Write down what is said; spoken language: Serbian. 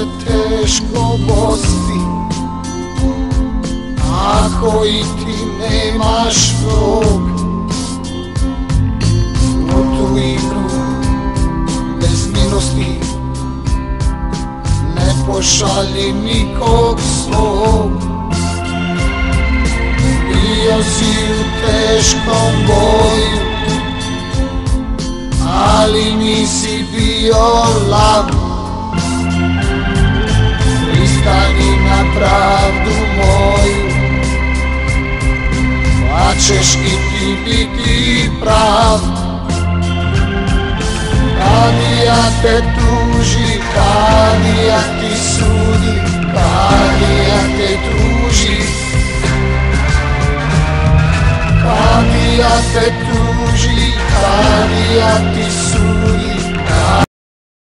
se teško voziti ako i ti nemaš vrog. U tu igru bez milosti ne pošalji nikog svog. Bio si u teškom boju, ali nisi bio lav. Pristani na pravdu moju, pa ćeš i ti biti prav. Kadija te tuži, kadija ti sudi, kadija te tuži. Kadija te tuži, kadija ti sudi.